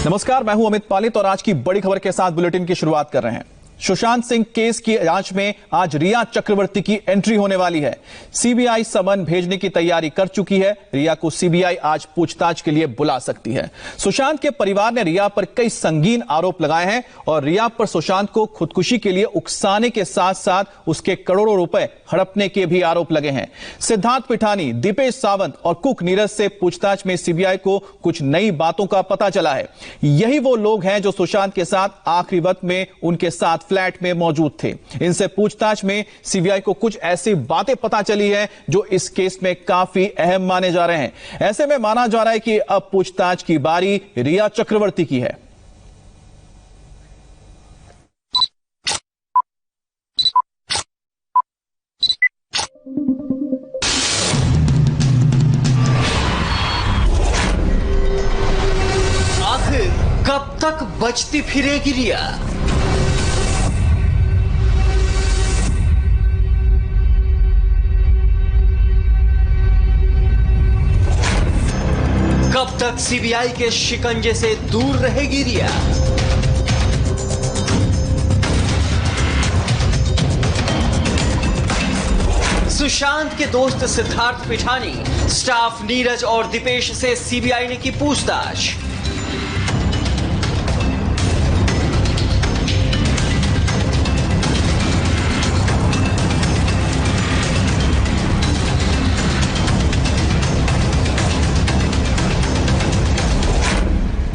नमस्कार, मैं हूं अमित पालित और आज की बड़ी खबर के साथ बुलेटिन की शुरुआत कर रहे हैं। सुशांत सिंह केस की जांच में आज रिया चक्रवर्ती की एंट्री होने वाली है। सीबीआई समन भेजने की तैयारी कर चुकी है। रिया को सीबीआई आज पूछताछ के लिए बुला सकती है। सुशांत के परिवार ने रिया पर कई संगीन आरोप लगाए हैं और रिया पर सुशांत को खुदकुशी के लिए उकसाने के साथ साथ उसके करोड़ों रुपए हड़पने के भी आरोप लगे हैं। सिद्धार्थ पिठानी, दीपेश सावंत और कुक नीरज से पूछताछ में सीबीआई को कुछ नई बातों का पता चला है। यही वो लोग हैं जो सुशांत के साथ आखिरी वक्त में उनके साथ फ्लैट में मौजूद थे। इनसे पूछताछ में सीबीआई को कुछ ऐसी बातें पता चली है जो इस केस में काफी अहम माने जा रहे हैं। ऐसे में माना जा रहा है कि अब पूछताछ की बारी रिया चक्रवर्ती की है। आखिर कब तक बचती फिरेगी रिया? कब तक सीबीआई के शिकंजे से दूर रहेगी रिया? सुशांत के दोस्त सिद्धार्थ पिठानी, स्टाफ नीरज और दीपेश से सीबीआई ने की पूछताछ।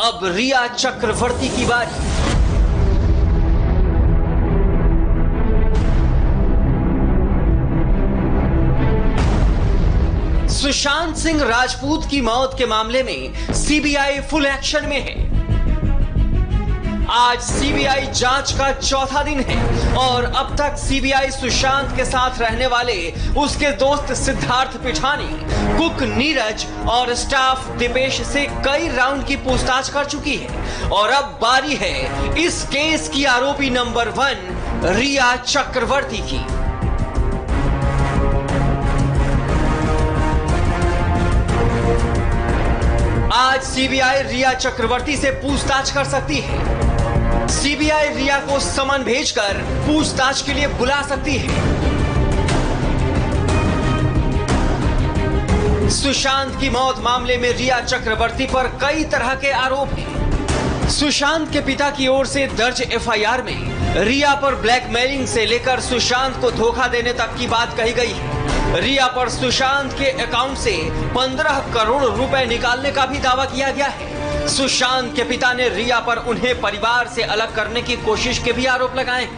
अब रिया चक्रवर्ती की बारी। सुशांत सिंह राजपूत की मौत के मामले में सीबीआई फुल एक्शन में है। आज सीबीआई जांच का चौथा दिन है और अब तक सीबीआई सुशांत के साथ रहने वाले उसके दोस्त सिद्धार्थ पिठानी, कुक नीरज और स्टाफ दीपेश से कई राउंड की पूछताछ कर चुकी है और अब बारी है इस केस की आरोपी नंबर 1 रिया चक्रवर्ती की। आज सीबीआई रिया चक्रवर्ती से पूछताछ कर सकती है। सीबीआई रिया को समन भेजकर पूछताछ के लिए बुला सकती है। सुशांत की मौत मामले में रिया चक्रवर्ती पर कई तरह के आरोप हैं। सुशांत के पिता की ओर से दर्ज एफआईआर में रिया पर ब्लैकमेलिंग से लेकर सुशांत को धोखा देने तक की बात कही गई है। रिया पर सुशांत के अकाउंट से 15 करोड़ रुपए निकालने का भी दावा किया गया है। सुशांत के पिता ने रिया पर उन्हें परिवार से अलग करने की कोशिश के भी आरोप लगाए।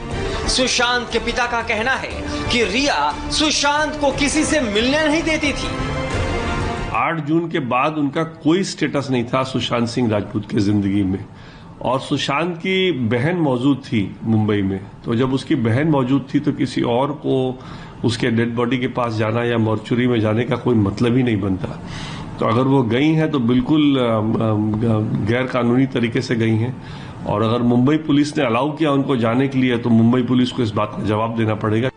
सुशांत के पिता का कहना है कि रिया सुशांत को किसी से मिलने नहीं देती थी। 8 जून के बाद उनका कोई स्टेटस नहीं था सुशांत सिंह राजपूत की जिंदगी में और सुशांत की बहन मौजूद थी मुंबई में। तो जब उसकी बहन मौजूद थी तो किसी और को उसके डेड बॉडी के पास जाना या मॉर्चुरी में जाने का कोई मतलब ही नहीं बनता। तो अगर वो गई हैं तो बिल्कुल गैर कानूनी तरीके से गई हैं और अगर मुंबई पुलिस ने अलाउ किया उनको जाने के लिए तो मुंबई पुलिस को इस बात का जवाब देना पड़ेगा।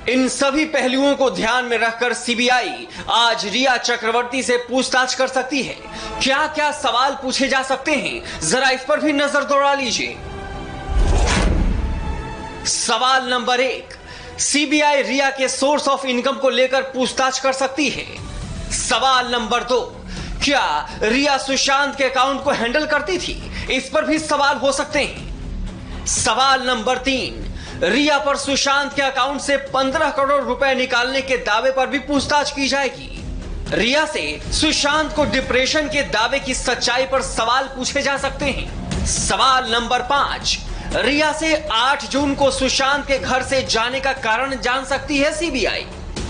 इन सभी पहलुओं को ध्यान में रखकर सीबीआई आज रिया चक्रवर्ती से पूछताछ कर सकती है। क्या क्या सवाल पूछे जा सकते हैं, जरा इस पर भी नजर दौड़ा लीजिए। सवाल नंबर 1, सीबीआई रिया के सोर्स ऑफ इनकम को लेकर पूछताछ कर सकती है। सवाल नंबर 2, क्या रिया सुशांत के अकाउंट को हैंडल करती थी? इस पर भी सवाल हो सकते हैं। सवाल नंबर 3, रिया पर सुशांत के अकाउंट से 15 करोड़ रुपए निकालने के दावे पर भी पूछताछ की जाएगी। रिया से सुशांत को डिप्रेशन के दावे की सच्चाई पर सवाल पूछे जा सकते हैं। सवाल नंबर 5, रिया से 8 जून को सुशांत के घर से जाने का कारण जान सकती है सीबीआई।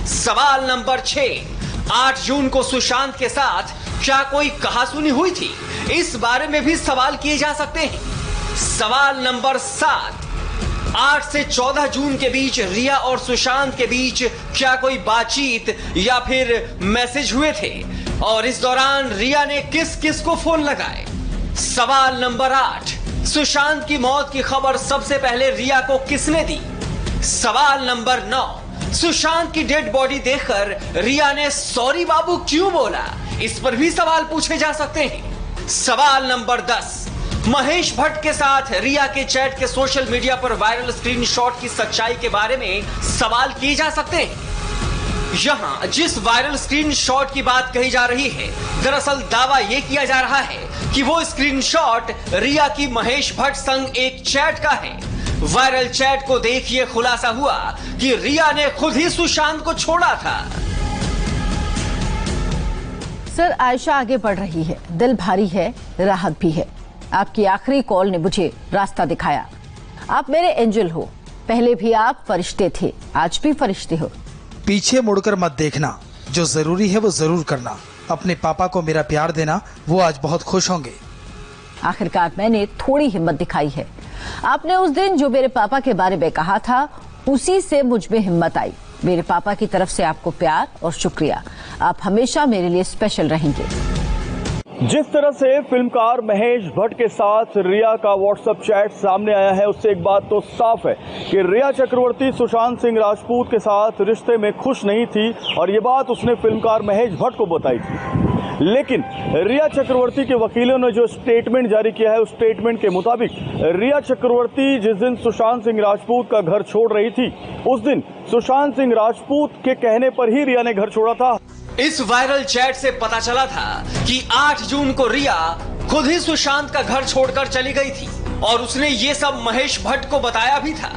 सवाल नंबर 6, 8 जून को सुशांत के साथ क्या कोई कहासुनी हुई थी? इस बारे में भी सवाल किए जा सकते हैं। सवाल नंबर 7, 8 से 14 जून के बीच रिया और सुशांत के बीच क्या कोई बातचीत या फिर मैसेज हुए थे और इस दौरान रिया ने किस किस को फोन लगाए? सवाल नंबर 8, सुशांत की मौत की खबर सबसे पहले रिया को किसने दी? सवाल नंबर 9, सुशांत की डेड बॉडी देखकर रिया ने सॉरी बाबू क्यों बोला? इस पर भी सवाल पूछे जा सकते हैं। सवाल नंबर 10, महेश भट्ट के साथ रिया के चैट के सोशल मीडिया पर वायरल स्क्रीनशॉट की सच्चाई के बारे में सवाल किए जा सकते हैं। यहां जिस वायरल स्क्रीनशॉट की बात कही जा रही है, दरअसल दावा यह किया जा रहा है कि वो स्क्रीनशॉट रिया की महेश भट्ट संग एक चैट का है। वायरल चैट को देखिए खुलासा हुआ कि रिया ने खुद ही सुशांत को छोड़ा था। सर, आयशा आगे बढ़ रही है, दिल भारी है, राहत भी है। आपकी आखिरी कॉल ने मुझे रास्ता दिखाया। आप मेरे एंजल हो, पहले भी आप फरिश्ते थे, आज भी फरिश्ते हो। पीछे मुड़कर मत देखना, जो जरूरी है वो जरूर करना। अपने पापा को मेरा प्यार देना, वो आज बहुत खुश होंगे। आखिरकार मैंने थोड़ी हिम्मत दिखाई है। आपने उस दिन जो मेरे पापा के बारे में कहा था, उसी से मुझ में हिम्मत आई। मेरे पापा की तरफ से आपको प्यार और शुक्रिया। आप हमेशा मेरे लिए स्पेशल रहेंगे। जिस तरह से फिल्मकार महेश भट्ट के साथ रिया का व्हाट्सएप चैट सामने आया है, उससे एक बात तो साफ है कि रिया चक्रवर्ती सुशांत सिंह राजपूत के साथ रिश्ते में खुश नहीं थी, और ये बात उसने फिल्मकार महेश भट्ट को बताई थी। लेकिन रिया चक्रवर्ती के वकीलों ने जो स्टेटमेंट जारी किया है, उस स्टेटमेंट के मुताबिक रिया चक्रवर्ती जिस दिन सुशांत सिंह राजपूत का घर छोड़ रही थी, उस दिन सुशांत सिंह राजपूत के कहने पर ही रिया ने घर छोड़ा था। इस वायरल चैट से पता चला था कि 8 जून को रिया खुद ही सुशांत का घर छोड़कर चली गई थी, और उसने ये सब महेश भट्ट को बताया भी था।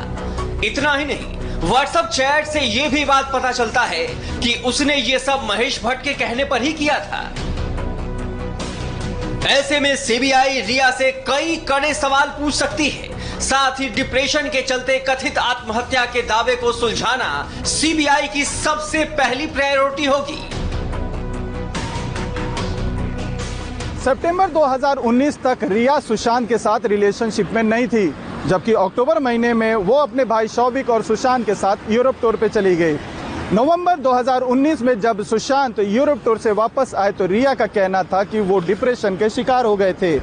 इतना ही नहीं, व्हाट्सएप चैट से ये भी बात पता चलता है कि उसने ये सब महेश भट्ट के कहने पर ही किया था। ऐसे में सीबीआई रिया से कई कड़े सवाल पूछ सकती है। साथ ही डिप्रेशन के चलते कथित आत्महत्या के दावे को सुलझाना सीबीआई की सबसे पहली प्रायोरिटी होगी। सितंबर 2019 तक रिया सुशांत के साथ रिलेशनशिप में नहीं थी, जबकि अक्टूबर महीने में वो अपने भाई शौविक और सुशांत के साथ यूरोप टूर पे चली गई। नवंबर 2019 में जब सुशांत यूरोप टूर से वापस आए तो रिया का कहना था कि वो डिप्रेशन के शिकार हो गए थे।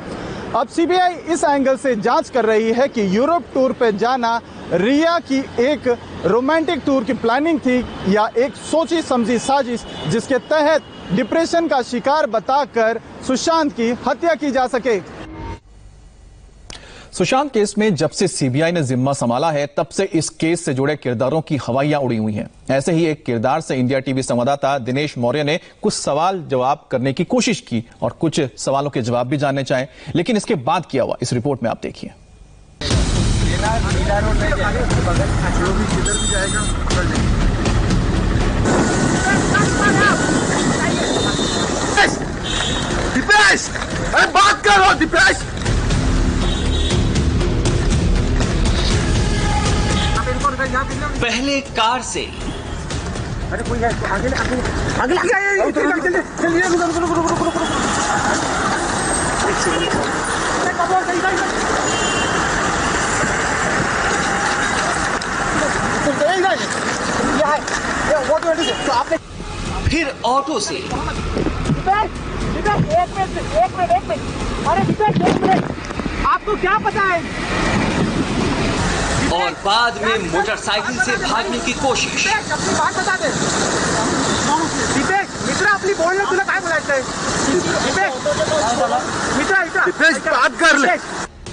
अब सीबीआई इस एंगल से जांच कर रही है कि यूरोप टूर पे जाना रिया की एक रोमांटिक टूर की प्लानिंग थी या एक सोची समझी साजिश, जिसके तहत डिप्रेशन का शिकार बताकर सुशांत की हत्या की जा सके। सुशांत केस में जब से सीबीआई ने जिम्मा संभाला है, तब से इस केस से जुड़े किरदारों की हवाइयां उड़ी हुई हैं। ऐसे ही एक किरदार से इंडिया टीवी संवाददाता दिनेश मौर्य ने कुछ सवाल जवाब करने की कोशिश की और कुछ सवालों के जवाब भी जानने चाहे, लेकिन इसके बाद क्या हुआ इस रिपोर्ट में आप देखिए। दीपेश, अरे बात करो दीपेश। पहले कार से अरे कोई आगे फिर ऑटो से एक मिनट अरे एक मिनट, आपको क्या पता है? और बाद में मोटरसाइकिल से भागने की कोशिश। अपनी बात बता दे दीपेश, मित्रा अपनी बोल तुला काय बोलायचंय? दीपेश बात कर ले।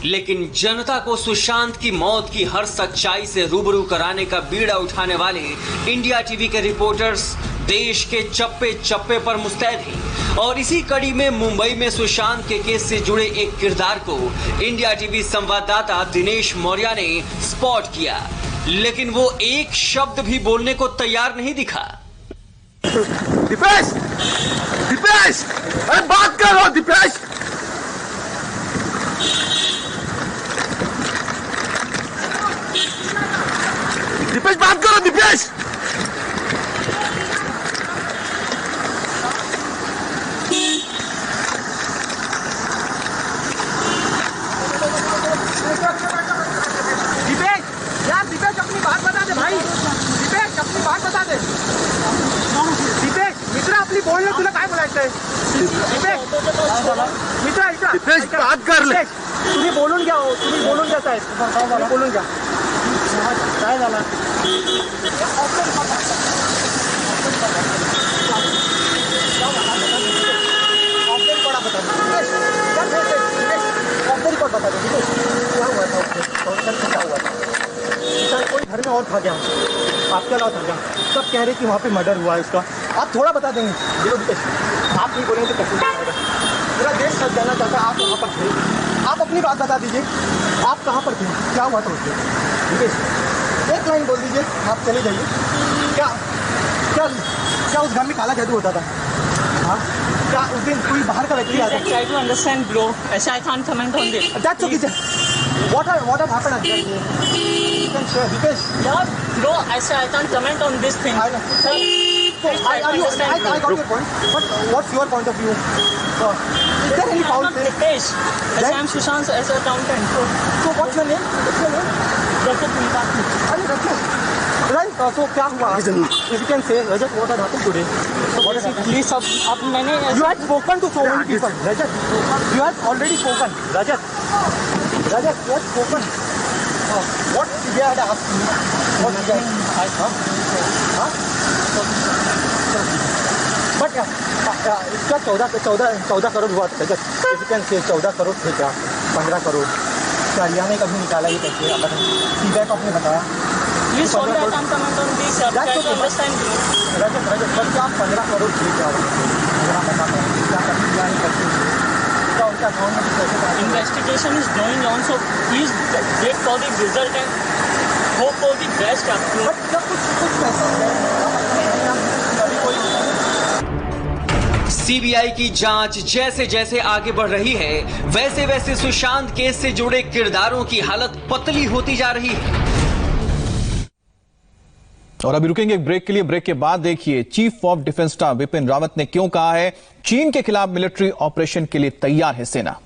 लेकिन जनता को सुशांत की मौत की हर सच्चाई से रूबरू कराने का बीड़ा उठाने वाले इंडिया टीवी के रिपोर्टर्स देश के चप्पे चप्पे पर मुस्तैद हैं, और इसी कड़ी में मुंबई में सुशांत के केस से जुड़े एक किरदार को इंडिया टीवी संवाददाता दिनेश मौर्य ने स्पॉट किया, लेकिन वो एक शब्द भी बोलने को तैयार नहीं दिखा। दीपेश, दीपेश, अरे बात करो दीपेश। दीपेश बात करो दीपेश। दीपेश अपनी बात बता दे भाई। दीपेश अपनी बात बता दे। दीपेश मित्रा अपनी बोल ले, तुला काय बोलायचंय? दीपेश मित्रा ऐका, दीपेश बात कर ले। तुम्ही बोलून घ्या, तुम्ही बोलून घ्या साहेब, बोलून घ्या। काय झालं? बता दो क्या हुआ था उससे, क्या हुआ था? शायद कोई घर में और था क्या? आपके अलावा था क्या? सब कह रहे कि वहाँ पे मर्डर हुआ है उसका। आप थोड़ा बता देंगे? देखो आप नहीं बोलेंगे तो कैसे बताएगा? मेरा देश सब जानना चाहता है आप कहाँ पर थे। आप अपनी बात बता दीजिए, आप कहाँ पर थे, क्या हुआ था उससे? ठीक, एक लाइन बोल दीजिए, आप चले जाइए। क्या क्या क्या उस घर में काला जादू होता था? हाँ, क्या उस दिन कोई बाहर का व्यक्ति आता? Try to understand, bro. I can't comment on this. That's okay, sir. What had happened at that day? You can share, Dipesh. Yeah, bro, I can't comment on this thing. I know. So, I got your point. But what's your point of view? Is there any foul play? Dipesh. I'm Sushant as an accountant. So what's your name? Rajat Nipati. Rajat. Right. So क्या हुआ? If you can say, Rajat, what had happened today? So what has happened? Please, अब मैंने You had spoken to so many people. Rajat, you had already spoken. Rajat, you had spoken. What CBI had asked you? What CBI? Huh? But इसका 14 करोड़ हुआ था Rajat. If you can say 14 crore थे क्या? 15 करोड़. क्या रिया ने कभी निकाला ये पैसे? CBI को आपने बताया? Please, sorry, I can't comment on this. Try to understand, bro. Rajat, बस क्या 15 करोड़ थे क्या? अगर आप बता पाएं, क्या कभी रिया ने पैसे? क्या उनका अकाउंट में पैसे डाले? Investigation is going on, so please wait for the result and hope for the best. But जब कुछ पैसा कभी कोई सीबीआई की जांच जैसे जैसे आगे बढ़ रही है, वैसे वैसे सुशांत केस से जुड़े किरदारों की हालत पतली होती जा रही है। और अभी रुकेंगे एक ब्रेक के लिए। ब्रेक के बाद देखिए chief of defence staff Bipin Rawat ने क्यों कहा है चीन के खिलाफ मिलिट्री ऑपरेशन के लिए तैयार है सेना।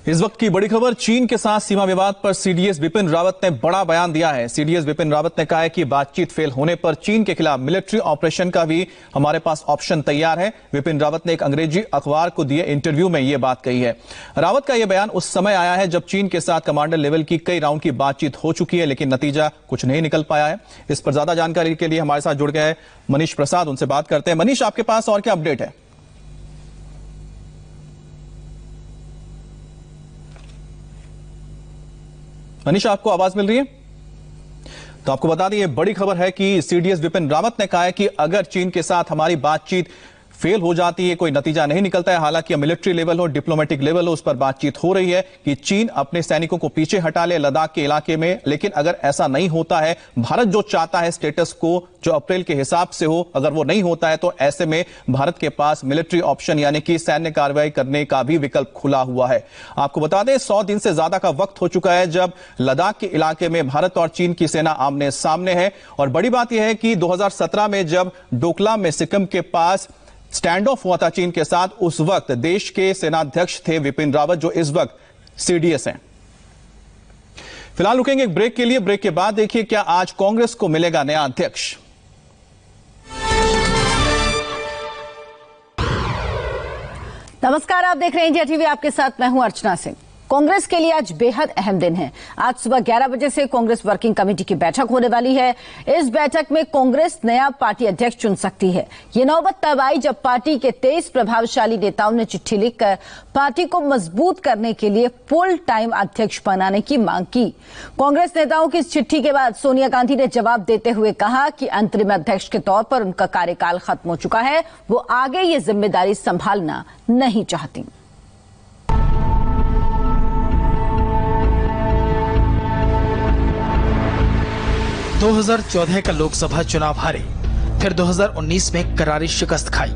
इस वक्त की बड़ी खबर, चीन के साथ सीमा विवाद पर सीडीएस बिपिन रावत ने बड़ा बयान दिया है। सीडीएस बिपिन रावत ने कहा है कि बातचीत फेल होने पर चीन के खिलाफ मिलिट्री ऑपरेशन का भी हमारे पास ऑप्शन तैयार है। बिपिन रावत ने एक अंग्रेजी अखबार को दिए इंटरव्यू में यह बात कही है। रावत का यह बयान उस समय आया है जब चीन के साथ कमांडर लेवल की कई राउंड की बातचीत हो चुकी है, लेकिन नतीजा कुछ नहीं निकल पाया है। इस पर ज्यादा जानकारी के लिए हमारे साथ जुड़ गए मनीष प्रसाद, उनसे बात करते हैं। मनीष, आपके पास और क्या अपडेट है? मनीष, आपको आवाज मिल रही है? तो आपको बता दें, ये बड़ी खबर है कि सीडीएस बिपिन रावत ने कहा है कि अगर चीन के साथ हमारी बातचीत फेल हो जाती है, कोई नतीजा नहीं निकलता है, हालांकि मिलिट्री लेवल हो, डिप्लोमेटिक लेवल हो, उस पर बातचीत हो रही है कि चीन अपने सैनिकों को पीछे हटा ले लद्दाख के इलाके में। लेकिन अगर ऐसा नहीं होता है, भारत जो चाहता है स्टेटस को जो अप्रैल के हिसाब से हो, अगर वो नहीं होता है तो ऐसे में भारत के पास मिलिट्री ऑप्शन यानी कि सैन्य कार्रवाई करने का भी विकल्प खुला हुआ है। आपको बता दें, 100 दिन से ज्यादा का वक्त हो चुका है जब लद्दाख के इलाके में भारत और चीन की सेना आमने सामने है। और बड़ी बात यह है कि 2017 में जब डोकलाम में सिक्किम के पास स्टैंड ऑफ हुआ था चीन के साथ, उस वक्त देश के सेनाध्यक्ष थे विपिन रावत, जो इस वक्त सीडीएस हैं। फिलहाल रुकेंगे एक ब्रेक के लिए। ब्रेक के बाद देखिए क्या आज कांग्रेस को मिलेगा नया अध्यक्ष। नमस्कार, आप देख रहे हैं इंडिया टीवी, आपके साथ मैं हूं अर्चना सिंह। कांग्रेस के लिए आज बेहद अहम दिन है। आज सुबह 11 बजे से कांग्रेस वर्किंग कमेटी की बैठक होने वाली है। इस बैठक में कांग्रेस नया पार्टी अध्यक्ष चुन सकती है। ये नौबत तब आई जब पार्टी के 23 प्रभावशाली नेताओं ने चिट्ठी लिखकर पार्टी को मजबूत करने के लिए फुल टाइम अध्यक्ष बनाने की मांग की। कांग्रेस नेताओं की इस चिट्ठी के बाद सोनिया गांधी ने जवाब देते हुए कहा कि अंतरिम अध्यक्ष के तौर पर उनका कार्यकाल खत्म हो चुका है, वो आगे ये जिम्मेदारी संभालना नहीं चाहती। 2014 का लोकसभा चुनाव हारे, फिर 2019 में करारी शिकस्त खाई,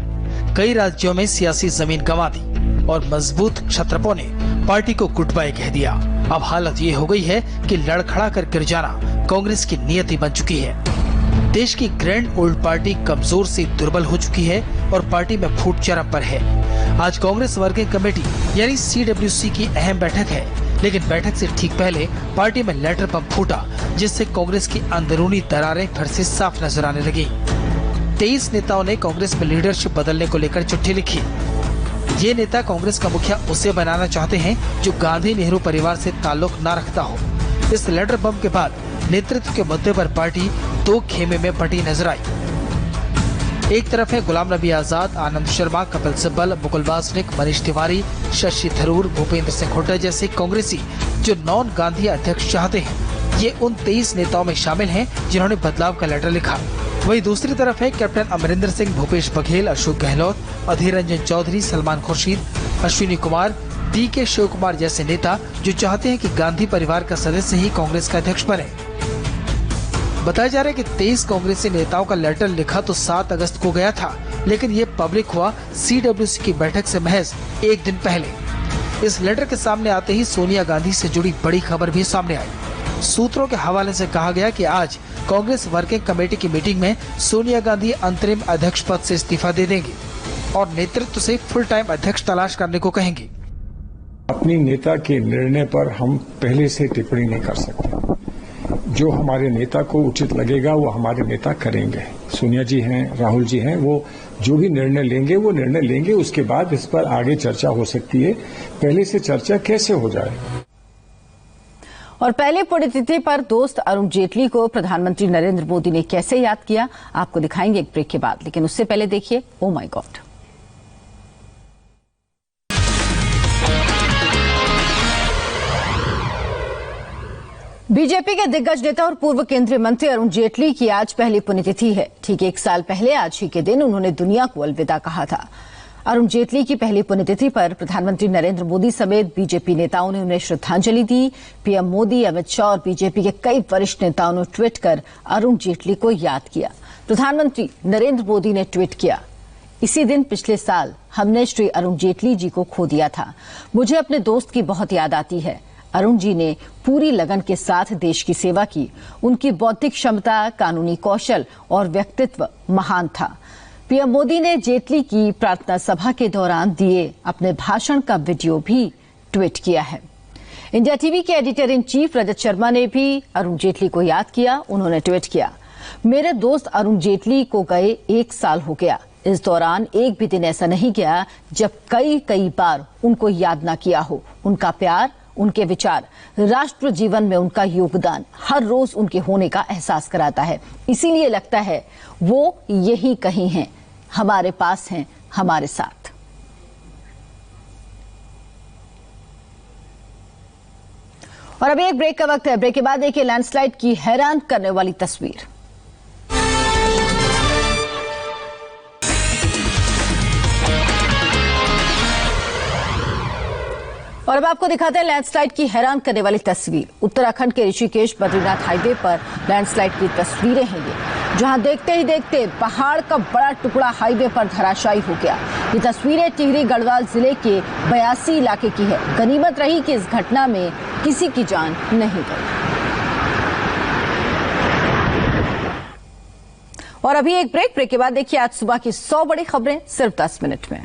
कई राज्यों में सियासी जमीन गंवा दी और मजबूत क्षत्रपों ने पार्टी को गुड बाय कह दिया। अब हालत ये हो गई है कि लड़खड़ा कर गिर जाना कांग्रेस की नियति बन चुकी है। देश की ग्रैंड ओल्ड पार्टी कमजोर से दुर्बल हो चुकी है और पार्टी में फूट चरम पर है। आज कांग्रेस वर्किंग कमेटी यानी CWC की अहम बैठक है, लेकिन बैठक से ठीक पहले पार्टी में लेटर बम फूटा, जिससे कांग्रेस की अंदरूनी दरारें फिर से साफ नजर आने लगी। 23 नेताओं ने कांग्रेस में लीडरशिप बदलने को लेकर चिट्ठी लिखी। ये नेता कांग्रेस का मुखिया उसे बनाना चाहते हैं जो गांधी नेहरू परिवार से ताल्लुक न रखता हो। इस लेटर बम के बाद नेतृत्व के मुद्दे पर पार्टी दो खेमे में बटी नजर आई। एक तरफ है गुलाम नबी आजाद, आनंद शर्मा, कपिल सिब्बल, मुकुल वासनिक, मनीष तिवारी, शशि थरूर, भूपेंद्र सिंह हुड्डा जैसे कांग्रेसी जो नॉन गांधी अध्यक्ष चाहते हैं। ये उन 23 नेताओं में शामिल हैं जिन्होंने बदलाव का लेटर लिखा। वहीं दूसरी तरफ है कैप्टन अमरिंदर सिंह, भूपेश बघेल, अशोक गहलोत, अधीर रंजन चौधरी, सलमान खुर्शीद, अश्विनी कुमार, DK शिव कुमार जैसे नेता जो चाहते हैं कि गांधी परिवार का सदस्य ही कांग्रेस का अध्यक्ष बने। बताया जा रहा है कि 23 कांग्रेसी नेताओं का लेटर लिखा तो 7 अगस्त को गया था, लेकिन ये पब्लिक हुआ CWC की बैठक से महज एक दिन पहले। इस लेटर के सामने आते ही सोनिया गांधी से जुड़ी बड़ी खबर भी सामने आई। सूत्रों के हवाले से कहा गया कि आज कांग्रेस वर्किंग कमेटी की मीटिंग में सोनिया गांधी अंतरिम अध्यक्ष पद से इस्तीफा दे देंगी और नेतृत्व से फुल टाइम अध्यक्ष तलाश करने को कहेंगी। अपनी नेता के निर्णय पर हम पहले से टिप्पणी नहीं कर सकते। जो हमारे नेता को उचित लगेगा वो हमारे नेता करेंगे। सोनिया जी हैं, राहुल जी हैं, वो जो भी निर्णय लेंगे वो निर्णय लेंगे। उसके बाद इस पर आगे चर्चा हो सकती है। पहले से चर्चा कैसे हो जाए। और पहले पुण्यतिथि पर दोस्त अरुण जेटली को प्रधानमंत्री नरेंद्र मोदी ने कैसे याद किया, आपको दिखाएंगे एक ब्रेक के बाद। लेकिन उससे पहले देखिए ओ माय गॉड। बीजेपी के दिग्गज नेता और पूर्व केंद्रीय मंत्री अरुण जेटली की आज पहली पुण्यतिथि है। ठीक 1 साल पहले आज ही के दिन उन्होंने दुनिया को अलविदा कहा था। अरुण जेटली की पहली पुण्यतिथि पर प्रधानमंत्री नरेंद्र मोदी समेत बीजेपी नेताओं ने उन्हें श्रद्धांजलि दी। पीएम मोदी, अमित शाह और बीजेपी के कई वरिष्ठ नेताओं ने ट्वीट कर अरुण जेटली को याद किया। प्रधानमंत्री नरेंद्र मोदी ने ट्वीट किया, इसी दिन पिछले साल हमने श्री अरुण जेटली जी को खो दिया था। मुझे अपने दोस्त की बहुत याद आती है। अरुण जी ने पूरी लगन के साथ देश की सेवा की। उनकी बौद्धिक क्षमता, कानूनी कौशल और व्यक्तित्व महान था। पीएम मोदी ने जेटली की प्रार्थना सभा के दौरान दिए अपने भाषण का वीडियो भी ट्वीट किया है। इंडिया टीवी के editor in chief Rajat Sharma ने भी अरुण जेटली को याद किया। उन्होंने ट्वीट किया, मेरे दोस्त अरुण जेटली को गए 1 साल हो गया। इस दौरान एक भी दिन ऐसा नहीं गया जब कई बार उनको याद ना किया हो। उनका प्यार, उनके विचार, राष्ट्र जीवन में उनका योगदान हर रोज उनके होने का एहसास कराता है। इसीलिए लगता है वो यही कहीं हैं, हमारे पास हैं, हमारे साथ। और अभी एक ब्रेक का वक्त है। ब्रेक के बाद देखिए लैंडस्लाइड की हैरान करने वाली तस्वीर। और अब आपको दिखाते हैं लैंडस्लाइड की हैरान करने वाली तस्वीर। उत्तराखंड के ऋषिकेश बद्रीनाथ हाईवे पर लैंडस्लाइड की तस्वीरें हैं ये, जहां देखते ही देखते पहाड़ का बड़ा टुकड़ा हाईवे पर धराशायी हो गया। ये तस्वीरें टिहरी गढ़वाल जिले के 82 इलाके की है। गनीमत रही कि इस घटना में किसी की जान नहीं गई। और अभी एक ब्रेक के बाद देखिए आज सुबह की 100 बड़ी खबरें सिर्फ 10 मिनट में।